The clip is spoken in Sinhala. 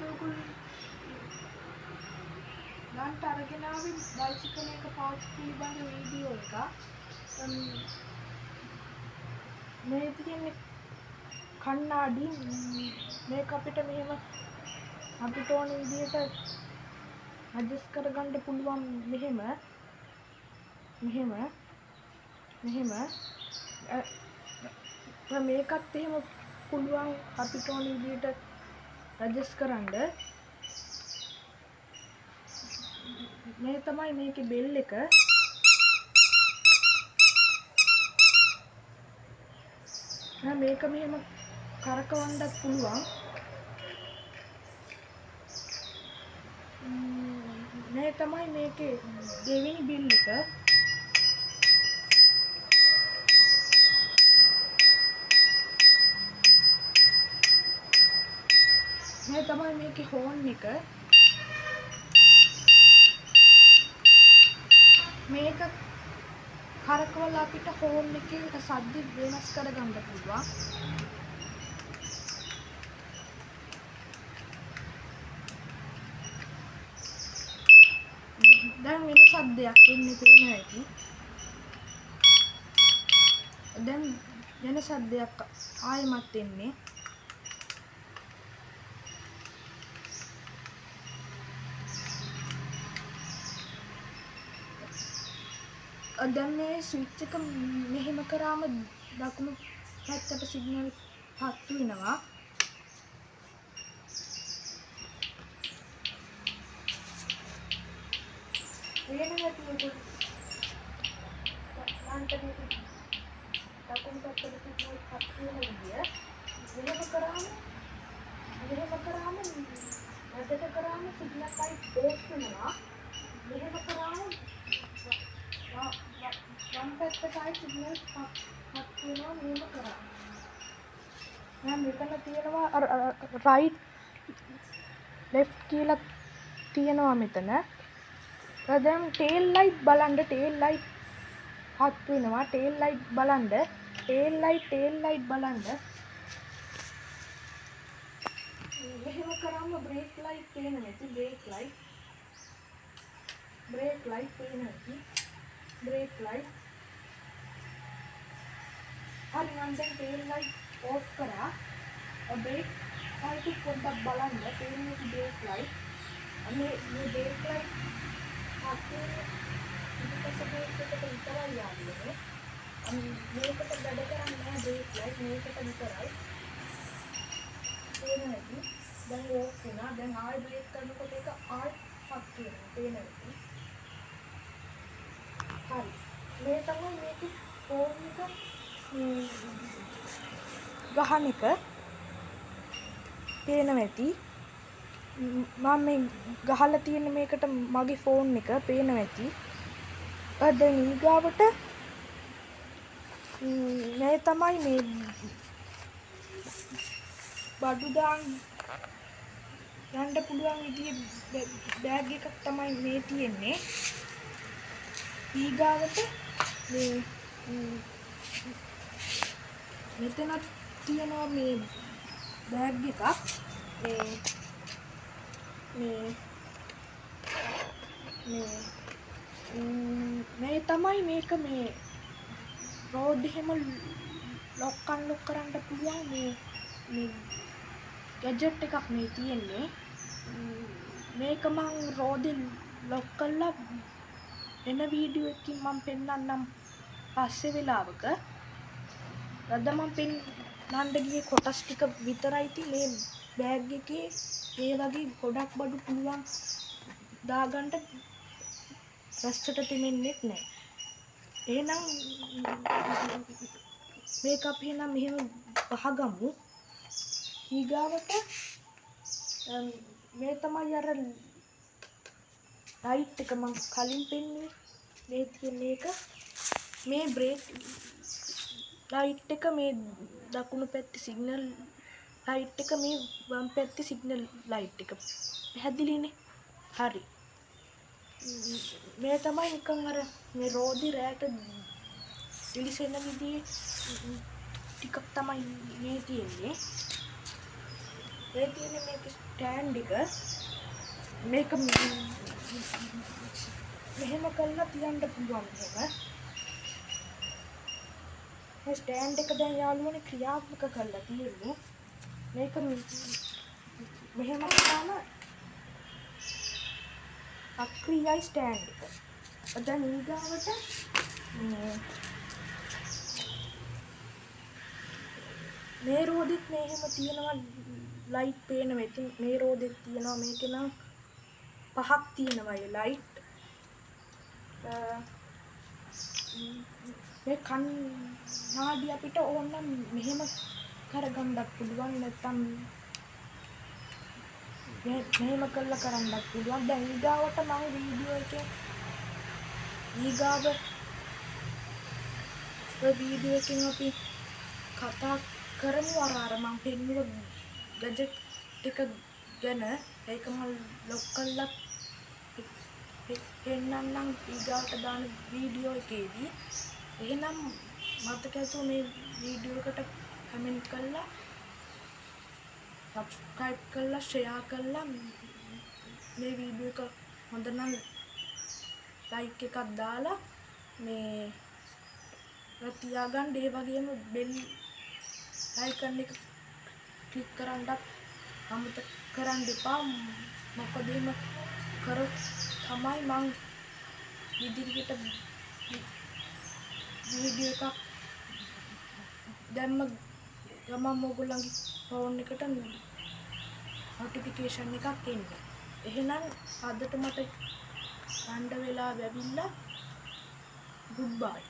ඔයගොල්ලෝ ගන්නට අරගෙන ආවේ බයිසිකල් එක පාවිච්චි පිළිබඳ වීඩියෝ එකක්. මේ තියෙන්නේ කණ්ණාඩි මේක අපිට මෙහෙම අපිට ඕන විදිහට ඇඩ්ජස්ට් කරගන්න පුළුවන් මෙහෙම මේකත් එහෙම පුළුවන් අපිට ඕන විදිහට ඇඩ්ජස්ට් කරන්න. මේ තමයි මේකේ බෙල් එක. මේක මෙහෙම කරකවන්නත් පුළුවන්. මේ තමයි මේකේ දෙවෙනි බෙල් එක. මේ තමයි මේකේ හෝන් එක. මේක කරකවලා අපිට හෝන් එකේ සද්ද වෙනස් කරගන්න පුළුවන්. දැන් වෙන සද්දයක් එන්නේ තේන හැටි. දැන් වෙන සද්දයක් ආයෙමත් එන්නේ. දැන් මේ ස්විච් එක මෙහෙම කරාම දකුණු පැත්තට සිග්නල් පත් වෙනවා. වෙන නැති එක දකුණු පැත්තට සිග්නල් පත් වෙන විදිය මෙහෙම කරාම වැඩට කරාම සිග්නල් ලයිට් ඕෆ් වෙනවා. මෙහෙම කරාම වම් පැත්තටයි සිග්නල් පත් වෙනවා. මෙහෙම කරාම දැන් මෙතන තියෙනවා රයිට් ලෙෆ්ට් කියලා තියෙනවා මෙතන. දැන් ටේල් ලයිට් බලන්න. ටේල් ලයිට් පත් වෙනවා. ටේල් ලයිට් බලන්න. ටේල් ලයිට් බලන්න. මෙහෙම කරාම බ්‍රේක් ලයිට් පේන නැති. බ්‍රේක් ලයිට් පේන නැති. බ්‍රේක් ලයිට් හරි. මම දැන් ටේල් ලයිට් ඕෆ් කරා. බ්‍රේක් ලයිට් පොඩ්ඩක් බලන්න. පේන්නේ බ්‍රේක් ලයිට්. මේ බ්‍රේක් ලයිට් අපේ ඉතින් මේකට විතරයි යන්නේ. මේකට වැඩ කරන්නේ නැහැ බ්‍රේක් ලයිට්. මේකට විතරයි. පේන නැති. දැන් ඕෆ් වුණා. දැන් ආයෙ බ්‍රේක් කරනකොට ඒක ආයෙ පත් වෙනවා. පේන නැති. හරි. මේ තමයි මේකේ ෆෝන් එක ගහන එක. පේනවා ඇති. මම මේ ගහලා තියෙන මේකට මගේ ෆෝන් එක පේනවා ඇති. දැන් ඊගාවට මේ තමයි මේ බඩු දාන් යන්න පුළුවන් විදිහේ බෑග් එකක් තමයි මේ තියෙන්නේ. ඊගාවට මේ මෙතන තියෙනවා මේ බෑග් එකක්. මේ තමයි මේක මේ රෝඩ් එහෙම ලොක් කරන්න පුළුවන් මේ ගැජට් එකක් මේ තියෙන්නේ. මේක මං රෝඩෙන් ලොක් කරලා එන වීඩියෝ එකකින් මම පෙන්නන්නම් පස්සේ වෙලාවක. අද මම පෙන්නන්න ගියේ කොටස් ටික විතරයි. ඉතින් මේ බෑග් එකේ ඒ වගේ ගොඩක් බඩු පුළුවන් දාගන්න රස්ටට තෙමෙන්නේ නැහැ. එහෙනම් මේක අපි එහෙනම් මෙහෙම ගහගමු. ඊගාවට මේ තමයි අර ලයිට් එක මම කලින් පෙන්නුවේ. මේ තියෙන එක මේ බ්‍රේක් ලයිට් එක මේ දකුණු පැත්තේ සිග්නල් ලයිට් එක මේ වම් පැත්තේ සිග්නල් ලයිට් එක. පැහැදිලිනේ? හරි. මේ තමයි නිකන් අර මේ රෝදි රෑට ඉලිසෙන විදිහේ ටිකක් තමයි මේ තියෙන්නේ. ඒ තියෙන මේක ස්ටෑන්ඩ් එක මේක මෙහෙම කරලා තියන්න පුළුවන් එහෙම. මේ ස්ටෑන්ඩ් එක දැන් යාළුවනේ ක්‍රියාත්මක කරලා තියෙන්නේ. මේක මෙහෙම කරාම අක්‍රියයි ස්ටෑන්ඩ් එක. දැන් ඊගාවට මේ රෝදෙත් මේ එහෙම තියෙනවා ලයිට් පේනවා. ඉතින් මේ රෝදෙත් තියෙනවා මේකේ නම් 5ක් තියෙනවා ඒ ලයිට්. මේ කණ්ණාඩි අපිට ඕන නම් මෙහෙම කරගන්නත් පුළුවන් නැත්නම් මෙහෙම කරලා කරන්නත් පුළුවන්. දැන් ඊගාවට මම වීඩියෝ එකේ වීඩියෝ එකෙන් අපි කතා කරමු අර මම පෙන්නුව ගැජට් එක ගැන. ඒක මම ලොක් කරලා පෙන්නන්නම් ඊගාවට දාන වීඩියෝ එකේදී. එහෙනම් මතක ඇතුව මේ වීඩියෝ එකට කමෙන්ට් කරලා සබ්ස්ක්‍රයිබ් කරලා ෂෙයා කරලා මේ වීඩියෝ එක හොඳ නම් ලයික් එකක් දාලා මේ තියාගන්න. ඒ වගේම බෙල් අයිකන් එක ක්ලික් කරන්නත් අමතක කරන්න එපා. මොකද එහෙම කරොත් තමයි මං ඉදිරියට වීඩියෝ එකක් දැම්ම ගමන් ඔයගොල්ලන්ගේ ෆෝන් එකට නොටිෆිකේෂන් එකක් එන්නේ. එහෙනම් අදට මට යන්න වෙලා වැවිලා. ගුඩ් බයි.